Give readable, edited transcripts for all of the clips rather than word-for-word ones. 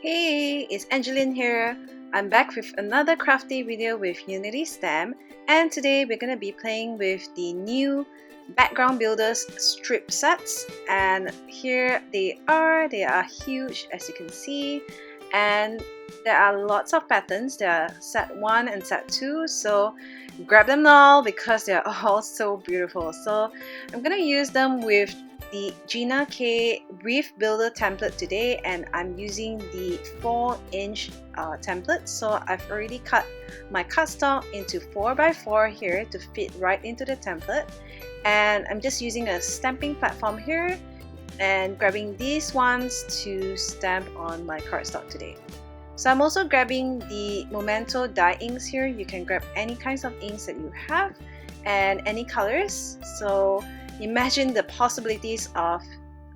Hey, it's Angeline here. I'm back with another crafty video with Unity Stamp, and today we're going to be playing with the new Background Builders strip sets. And here they are huge as you can see, and there are lots of patterns. There are set 1 and set 2, so grab them all because they are all so beautiful. So I'm going to use them with the Gina K Wreath Builder template today, and I'm using the 4-inch template. So I've already cut my cardstock into 4x4 here to fit right into the template, and I'm just using a stamping platform here and grabbing these ones to stamp on my cardstock today. So I'm also grabbing the Memento dye inks here. You can grab any kinds of inks that you have and any colors. So imagine the possibilities of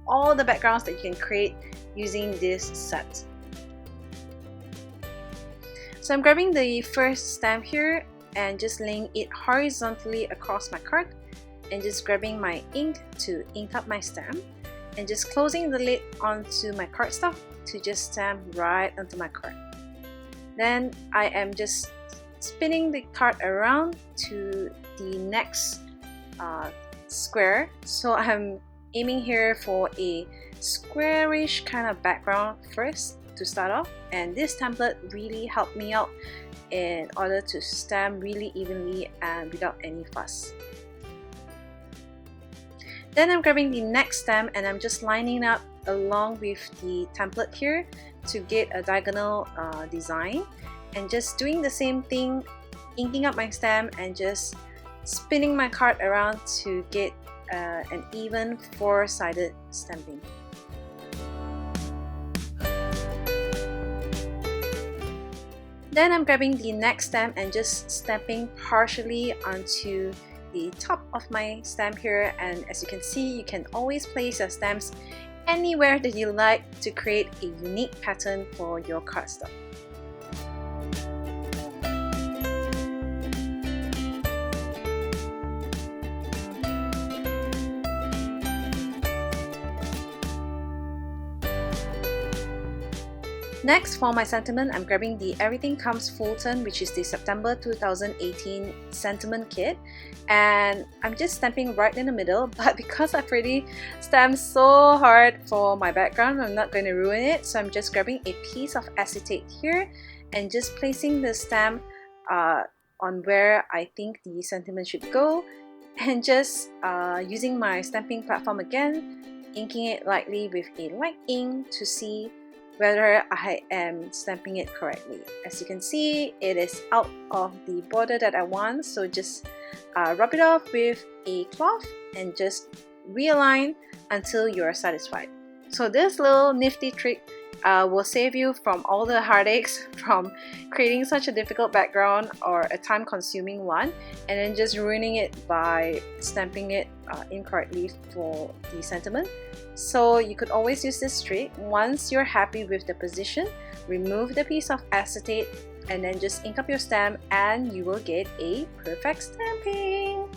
all the backgrounds that you can create using this set. So I'm grabbing the first stamp here and just laying it horizontally across my card, and just grabbing my ink to ink up my stamp, and just closing the lid onto my cardstock to just stamp right onto my card. Then I am just spinning the card around to the next square. So I'm aiming here for a squarish kind of background first to start off, and this template really helped me out in order to stamp really evenly and without any fuss. Then I'm grabbing the next stamp and I'm just lining up along with the template here to get a diagonal design, and just doing the same thing, inking up my stamp and just spinning my card around to get an even 4-sided stamping. Then I'm grabbing the next stamp and just stamping partially onto the top of my stamp here, and as you can see, you can always place your stamps anywhere that you like to create a unique pattern for your cardstock. Next, for my sentiment, I'm grabbing the Everything Comes Fulton, which is the September 2018 sentiment kit, and I'm just stamping right in the middle, but because I've already stamped so hard for my background, I'm not going to ruin it, so I'm just grabbing a piece of acetate here and just placing the stamp on where I think the sentiment should go, and just using my stamping platform again, inking it lightly with a light ink to see whether I am stamping it correctly. As you can see, it is out of the border that I want, so just rub it off with a cloth and just realign until you're satisfied. So this little nifty trick will save you from all the heartaches from creating such a difficult background or a time-consuming one, and then just ruining it by stamping it incorrectly for the sentiment. So you could always use this trick. Once you're happy with the position, remove the piece of acetate and then just ink up your stamp, and you will get a perfect stamping.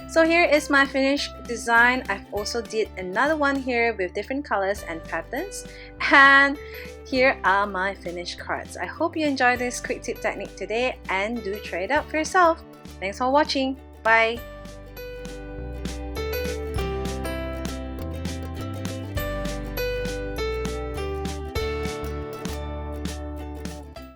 So here is my finished design. I've also did another one here with different colors and patterns, and here are my finished cards. I hope you enjoyed this quick tip technique today and do try it out for yourself. Thanks for watching. Bye!